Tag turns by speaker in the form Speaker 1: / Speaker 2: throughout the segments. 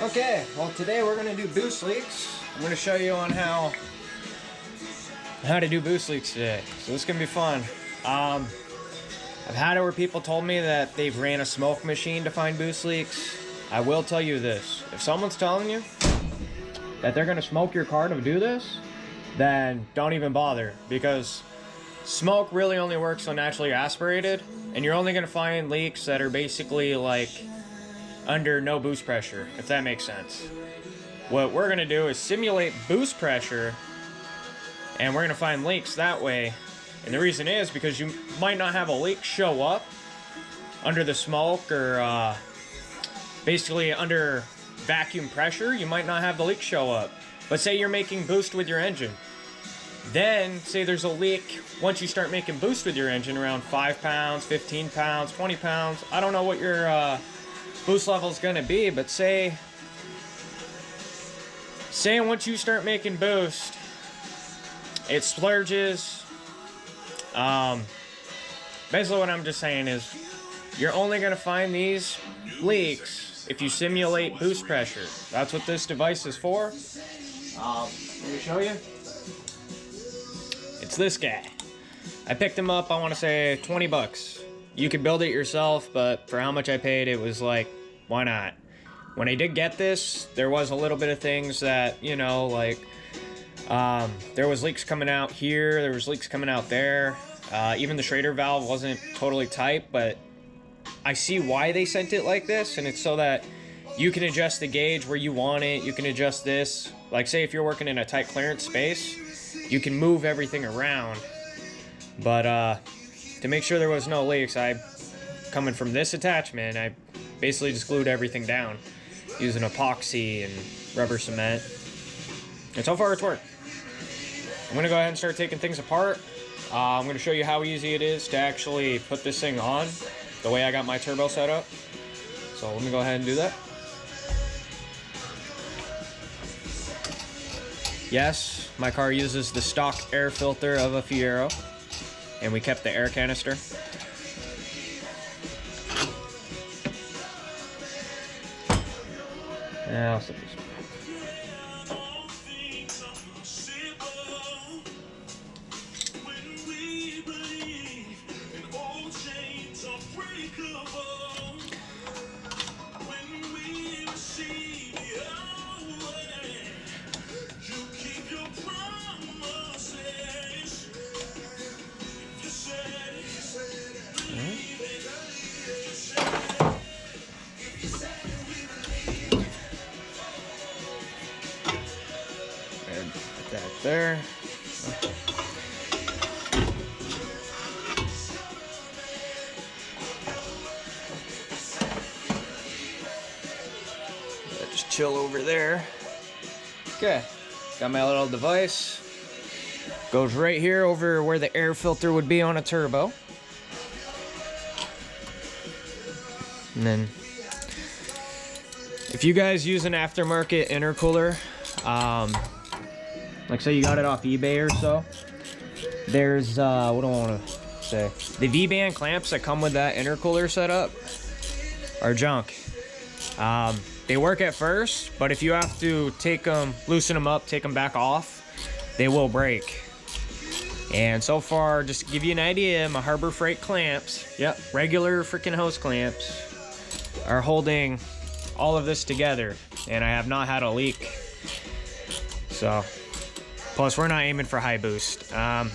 Speaker 1: Okay, well today we're gonna do boost leaks. I'm gonna show you on how to do boost leaks today. So this is gonna be fun. I've had it where people told me that they've ran a smoke machine to find boost leaks. I will tell you this: if someone's telling you that they're gonna smoke your car to do this, then don't even bother, because smoke really only works when naturally aspirated, and you're only gonna find leaks that are basically like under no boost pressure, if that makes sense. What we're gonna do is simulate boost pressure, and we're gonna find leaks that way. And the reason is because you might not have a leak show up under the smoke, or basically under vacuum pressure. You might not have the leak show up. But say you're making boost with your engine. Then say there's a leak once you start making boost with your engine around 5 pounds, 15 pounds, 20 pounds. I don't know what your boost level is gonna be, but say once you start making boost, it splurges. Basically what I'm just saying is you're only gonna find these leaks if you simulate boost pressure. That's what this device is for. Let me show you. It's this guy. I picked him up, I want to say 20 bucks. You could build it yourself, but for how much I paid, it was like, why not? When I did get this, there was a little bit of things that, you know, like, there was leaks coming out here, there was leaks coming out there. Even the Schrader valve wasn't totally tight, but I see why they sent it like this, and it's so that you can adjust the gauge where you want it. You can adjust this. Like, say if you're working in a tight clearance space, you can move everything around. But to make sure there was no leaks, coming from this attachment, I basically just glued everything down using epoxy and rubber cement. And so far it's worked. I'm gonna go ahead and start taking things apart. I'm gonna show you how easy it is to actually put this thing on, the way I got my turbo set up. So let me go ahead and do that. Yes, my car uses the stock air filter of a Fiero, and we kept the air canister. Now I'll set this. Put that there. Just chill over there. Okay, got my little device. Goes right here over where the air filter would be on a turbo. And then, if you guys use an aftermarket intercooler, like say you got it off eBay or so, there's, what do I want to say? The V-band clamps that come with that intercooler setup are junk. They work at first, but if you have to loosen them up, take them back off, they will break. And so far, just to give you an idea, my Harbor Freight clamps, yep, regular freaking hose clamps, are holding all of this together, and I have not had a leak. So, plus we're not aiming for high boost. I'm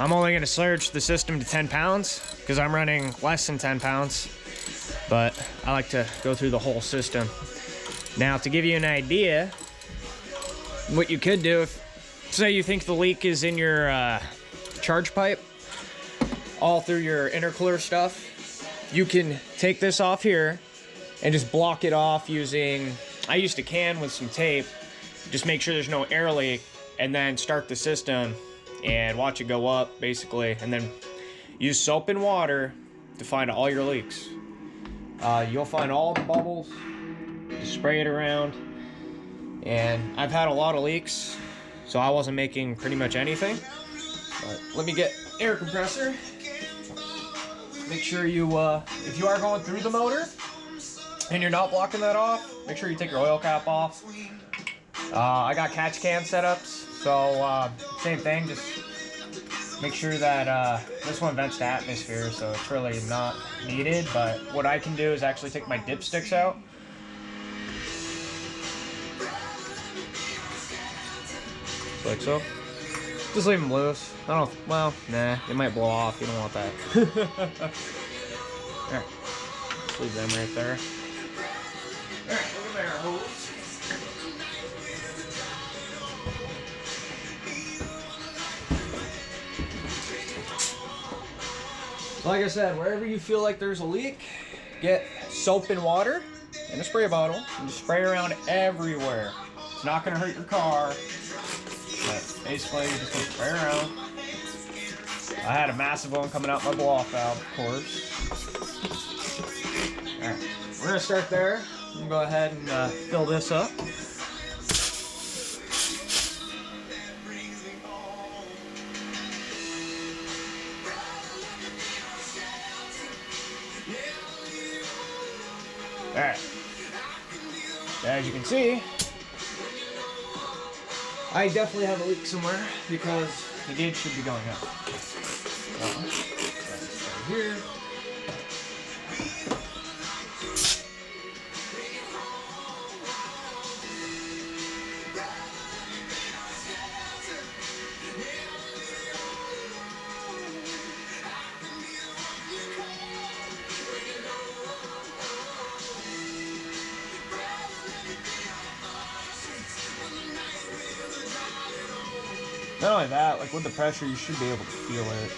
Speaker 1: only gonna surge the system to 10 pounds because I'm running less than 10 pounds, but I like to go through the whole system. Now, to give you an idea, what you could do, if say you think the leak is in your charge pipe, all through your intercooler stuff, you can take this off here and just block it off using, I used a can with some tape, just make sure there's no air leak, and then start the system and watch it go up basically, and then use soap and water to find all your leaks. You'll find all the bubbles, just spray it around, and I've had a lot of leaks, so I wasn't making pretty much anything. But let me get air compressor. Make sure you, if you are going through the motor, and you're not blocking that off, make sure you take your oil cap off. I got catch can setups, so same thing, just make sure that this one vents to atmosphere, so it's really not needed. But what I can do is actually take my dipsticks out. Like so. Just leave them loose. I don't, well, nah, they might blow off. You don't want that. Alright. Just leave them right there. Alright, look at my air hose. Like I said, wherever you feel like there's a leak, get soap and water in a spray bottle and just spray around everywhere. It's not going to hurt your car, but basically you're just going to spray around. I had a massive one coming out my blow-off valve, of course. Alright, we're going to start there. I'm going to go ahead and fill this up. Alright, as you can see, I definitely have a leak somewhere because the gauge should be going up. Right here. Not only that, like with the pressure, you should be able to feel it.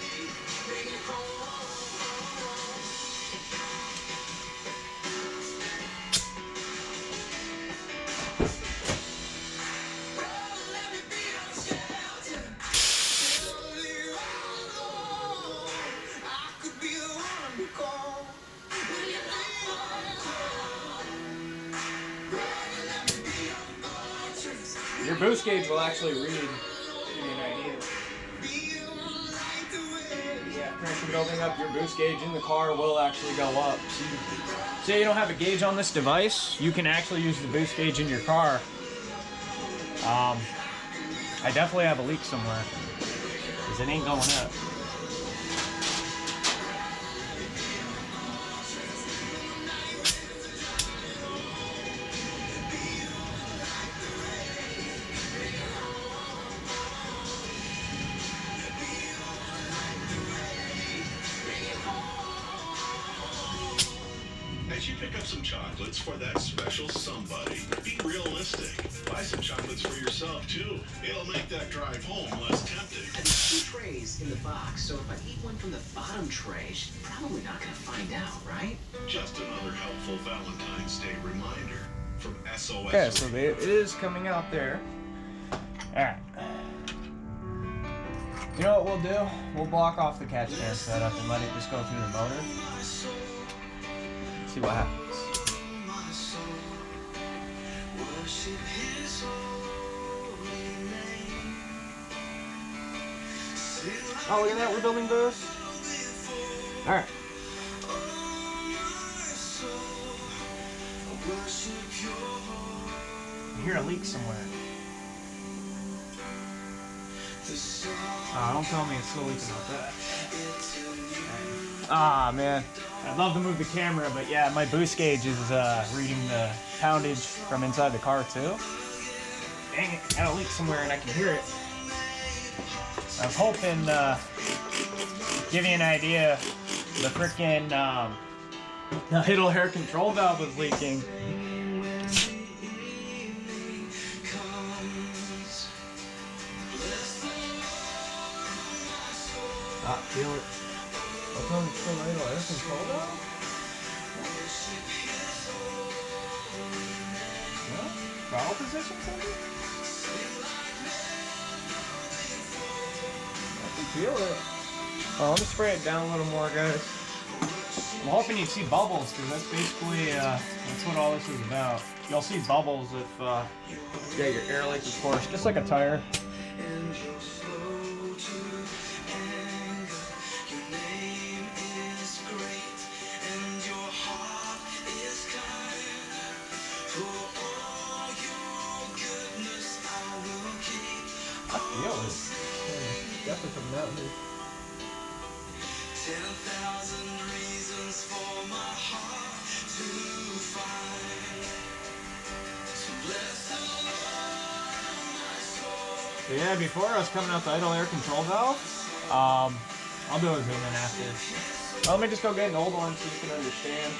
Speaker 1: Your boost gauge will actually read. Pressure building up, your boost gauge in the car will actually go up. So say you don't have a gauge on this device, you can actually use the boost gauge in your car. I definitely have a leak somewhere because it ain't going up.
Speaker 2: As you pick up some chocolates for that special somebody, be realistic. Buy some chocolates for yourself too. It'll make that drive home less tempting.
Speaker 3: There's 2 trays in the box, so if I eat one from the bottom tray, she's probably not gonna find out, right?
Speaker 2: Just another helpful Valentine's Day reminder from SOS.
Speaker 1: Okay, so it is coming out there. Alright. You know what we'll do? We'll block off the catch can setup and let it just go through the motor. See what happens. Oh, look at that, we're building boost. Alright. I hear a leak somewhere. Oh, don't tell me it's still leaking like that. Ah, man. I'd love to move the camera, but yeah, my boost gauge is reading the poundage from inside the car too. Dang it, got a leak somewhere and I can hear it. I was hoping, give you an idea, the frickin' idle air control valve was leaking. Ah, feel it. What's on the idle air control valve? No? Valve position something? I can feel it. Oh, let me spray it down a little more, guys. I'm hoping you see bubbles, because that's basically, that's what all this is about. You'll see bubbles if, yeah, your air leak, of course, just like a tire. So yeah, before I was coming out the idle air control valve. I'll do a zoom in after. Let me just go get an old one so you can understand.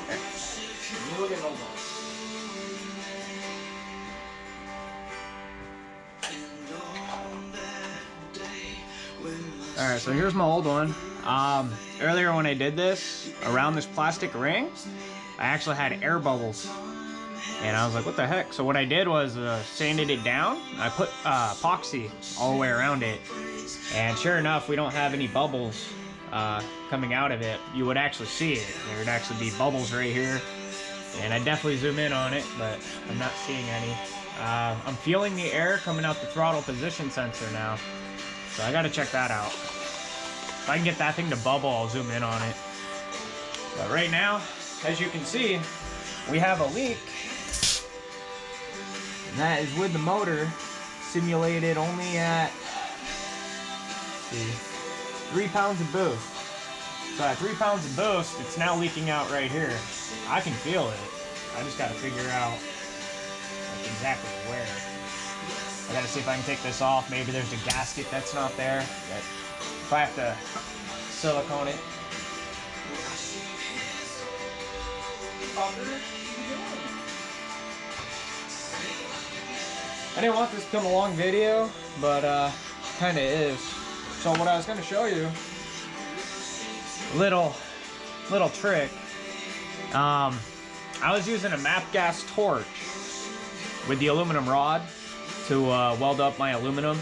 Speaker 1: Okay. We'll get an old one. Alright, so here's my old one. Earlier when I did this, around this plastic ring, I actually had air bubbles. And I was like, what the heck? So what I did was sanded it down. I put epoxy all the way around it. And sure enough, we don't have any bubbles coming out of it. You would actually see it. There would actually be bubbles right here. And I definitely zoom in on it, but I'm not seeing any. I'm feeling the air coming out the throttle position sensor now. So I gotta check that out. If I can get that thing to bubble, I'll zoom in on it. But right now, as you can see, we have a leak. And that is with the motor simulated only at, let's see, 3 pounds of boost. So at 3 pounds of boost, it's now leaking out right here. I can feel it. I just gotta figure out like exactly where. I gotta see if I can take this off. Maybe there's a gasket that's not there. But if I have to silicone it. I didn't want this to become a long video, but kind of is. So what I was going to show you, little trick. I was using a MAP gas torch with the aluminum rod to weld up my aluminum,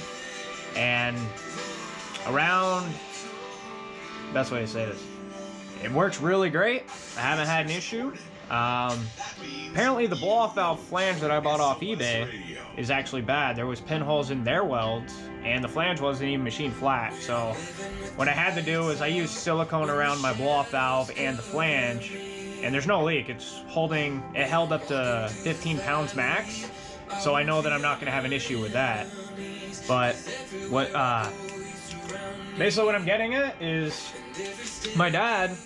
Speaker 1: and around, best way to say this, it works really great. I haven't had an issue. Apparently the blow-off valve flange that I bought off eBay is actually bad. There was pinholes in their welds, and the flange wasn't even machined flat. So what I had to do is I used silicone around my blow-off valve and the flange, and there's no leak. It held up to 15 pounds max. So I know that I'm not going to have an issue with that. But basically what I'm getting at is my dad,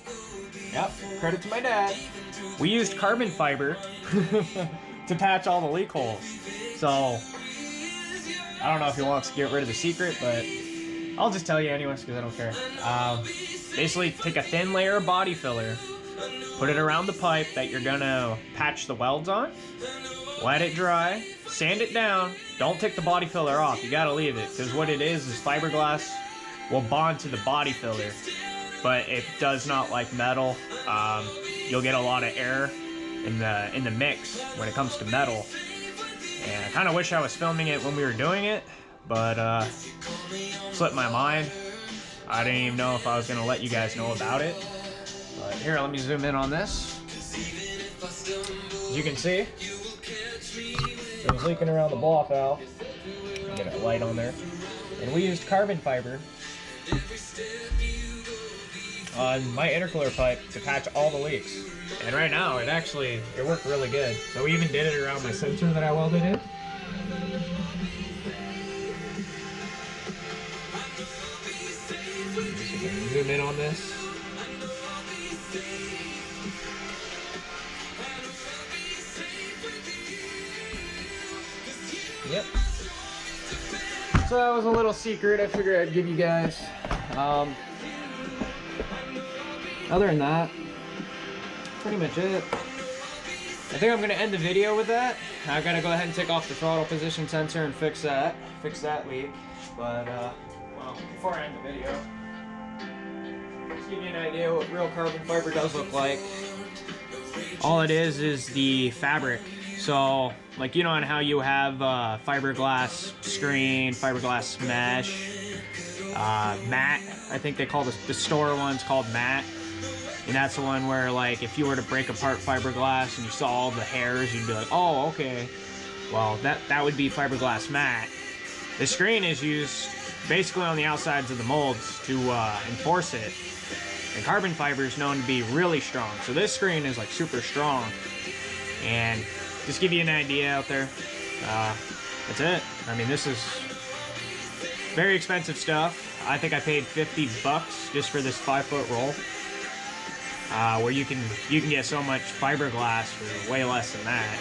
Speaker 1: yep, credit to my dad, we used carbon fiber to patch all the leak holes. So I don't know if he wants to get rid of the secret, but I'll just tell you anyways because I don't care. Basically take a thin layer of body filler, put it around the pipe that you're going to patch the welds on, let it dry, sand it down, don't take the body filler off, you gotta leave it, because what it is fiberglass will bond to the body filler, but it does not like metal. You'll get a lot of air in the mix when it comes to metal, and I kind of wish I was filming it when we were doing it, but slipped my mind. I didn't even know if I was gonna let you guys know about it, but here, let me zoom in on this. As you can see, it was leaking around the blow-off valve. Get a light on there. And we used carbon fiber on my intercooler pipe to patch all the leaks. And right now, it worked really good. So we even did it around my sensor that I welded in. Zoom in on this. Yep. So that was a little secret I figured I'd give you guys. Other than that, pretty much it. I think I'm going to end the video with that. I got to go ahead and take off the throttle position sensor and fix that leak. But, well, before I end the video, just give you an idea what real carbon fiber does look like. All it is the fabric. So, like, you know how you have fiberglass screen, fiberglass mesh, matte. I think they call the store ones called matte. And that's the one where, like, if you were to break apart fiberglass and you saw all the hairs, you'd be like, oh, okay. Well, that would be fiberglass matte. The screen is used basically on the outsides of the molds to enforce it. And carbon fiber is known to be really strong. So this screen is, like, super strong. And just give you an idea out there. That's it. I mean, this is very expensive stuff. I think I paid $50 just for this 5-foot roll. Where you can get so much fiberglass for way less than that.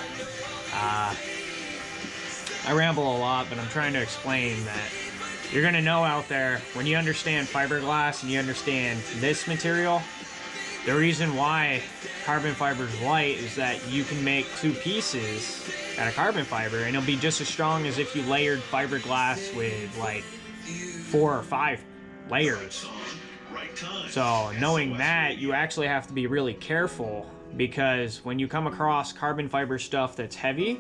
Speaker 1: I ramble a lot, but I'm trying to explain that you're gonna know out there when you understand fiberglass and you understand this material. The reason why carbon fiber is light is that you can make 2 pieces out of carbon fiber, and it'll be just as strong as if you layered fiberglass with like 4 or 5 layers. So knowing that, you actually have to be really careful, because when you come across carbon fiber stuff that's heavy,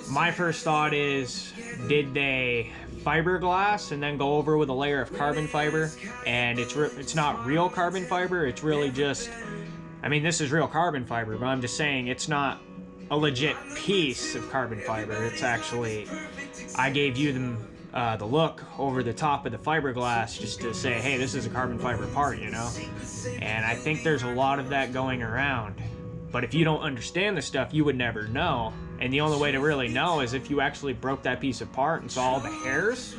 Speaker 1: my first thought is, did they fiberglass and then go over with a layer of carbon fiber? And it's not real carbon fiber. It's really just, I mean, this is real carbon fiber, but I'm just saying it's not a legit piece of carbon fiber. It's actually, I gave you the look over the top of the fiberglass just to say, hey, this is a carbon fiber part, you know? And I think there's a lot of that going around. But if you don't understand the stuff, you would never know. And the only way to really know is if you actually broke that piece apart and saw all the hairs,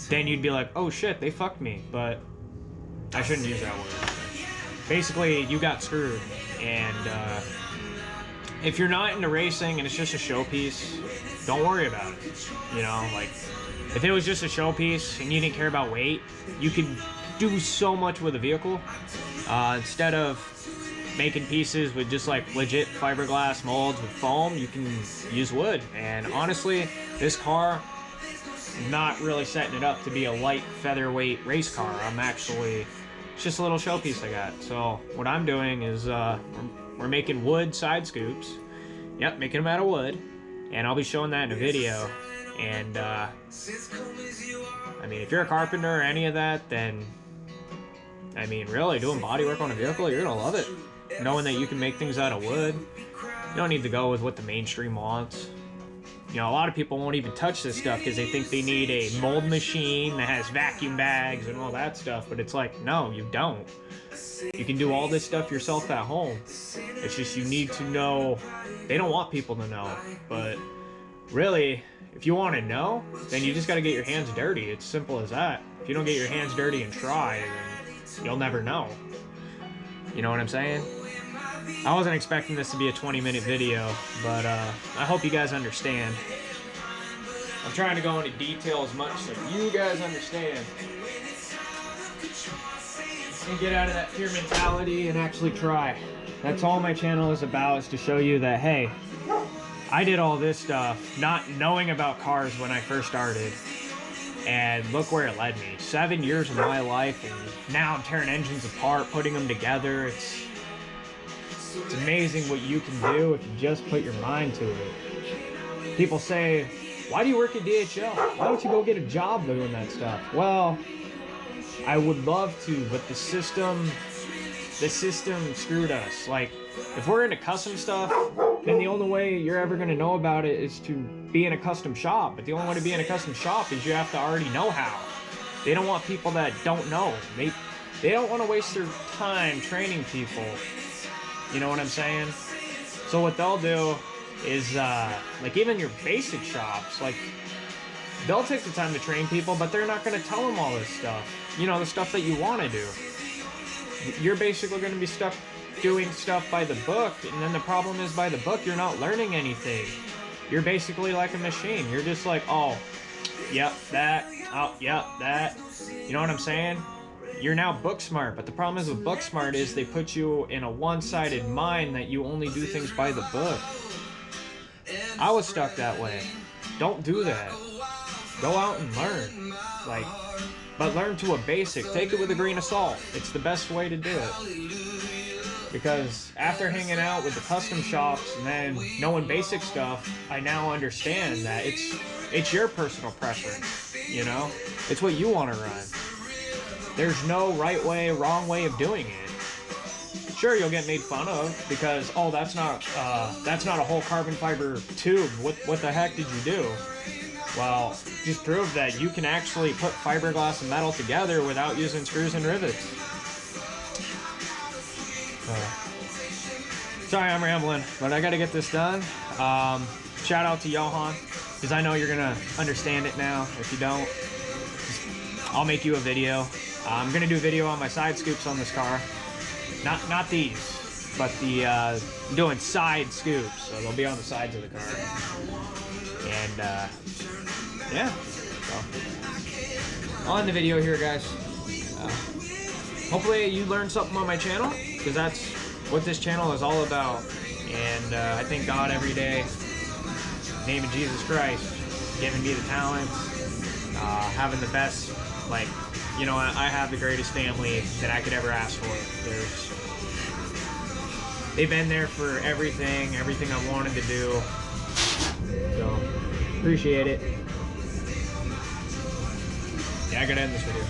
Speaker 1: then you'd be like, oh shit, they fucked me. But I shouldn't use that word. Basically, you got screwed. And if you're not into racing and it's just a showpiece, don't worry about it. You know, like, if it was just a showpiece and you didn't care about weight, you could do so much with a vehicle. Instead of making pieces with just like legit fiberglass molds with foam, you can use wood. And honestly, this car, I'm not really setting it up to be a light featherweight race car. I'm actually, it's just a little showpiece I got. So what I'm doing is we're making wood side scoops. Yep, making them out of wood. And I'll be showing that in a video. And I mean, if you're a carpenter or any of that, then I mean, really, doing bodywork on a vehicle, you're gonna love it. Knowing that you can make things out of wood. You don't need to go with what the mainstream wants. You know, a lot of people won't even touch this stuff because they think they need a mold machine that has vacuum bags and all that stuff, but it's like, no, you don't. You can do all this stuff yourself at home. It's just you need to know. They don't want people to know, but really, if you want to know, then you just got to get your hands dirty. It's simple as that. If you don't get your hands dirty and try, then you'll never know. You know what I'm saying? I wasn't expecting this to be a 20-minute video, but I hope you guys understand. I'm trying to go into detail as much so you guys understand. And get out of that fear mentality and actually try. That's all my channel is about, is to show you that, hey, I did all this stuff not knowing about cars when I first started. And look where it led me. 7 years of my life, and now I'm tearing engines apart, putting them together. It's amazing what you can do if you just put your mind to it. People say, why do you work at DHL? Why don't you go get a job doing that stuff? Well, I would love to, but the system screwed us. Like, if we're into custom stuff, then the only way you're ever going to know about it is to be in a custom shop. But the only way to be in a custom shop is you have to already know how. They don't want people that don't know. They don't want to waste their time training people. You know what I'm saying? So what they'll do is, like, even your basic shops, like, they'll take the time to train people, but they're not going to tell them all this stuff. You know, the stuff that you want to do. You're basically going to be stuck doing stuff by the book, and then the problem is, by the book, you're not learning anything. You're basically like a machine. You're just like, oh, yep, that, oh, yep, that. You know what I'm saying? You're now book smart, but the problem is with book smart is they put you in a one-sided mind that you only do things by the book. I was stuck that way. Don't do that. Go out and learn. Like, but learn to a basic. Take it with a grain of salt. It's the best way to do it. Because after hanging out with the custom shops and then knowing basic stuff, I now understand that it's your personal preference, you know? It's what you want to run. There's no right way, wrong way of doing it. Sure, you'll get made fun of because, oh, that's not a whole carbon fiber tube. What the heck did you do? Well, just prove that you can actually put fiberglass and metal together without using screws and rivets. Sorry I'm rambling, but I gotta get this done. Shout out to Johan, because I know you're gonna understand it now. If you don't, I'll make you a video. I'm gonna do a video on my side scoops on this car. Not these, but the I'm doing side scoops, so they'll be on the sides of the car. And yeah, so on the video here, guys. Hopefully you learned something on my channel, because that's what this channel is all about. And I thank God every day, in the name of Jesus Christ, giving me the talents, having the best, like, you know, I have the greatest family that I could ever ask for. They've been there for everything I wanted to do. So, appreciate it. Yeah, I gotta end this video.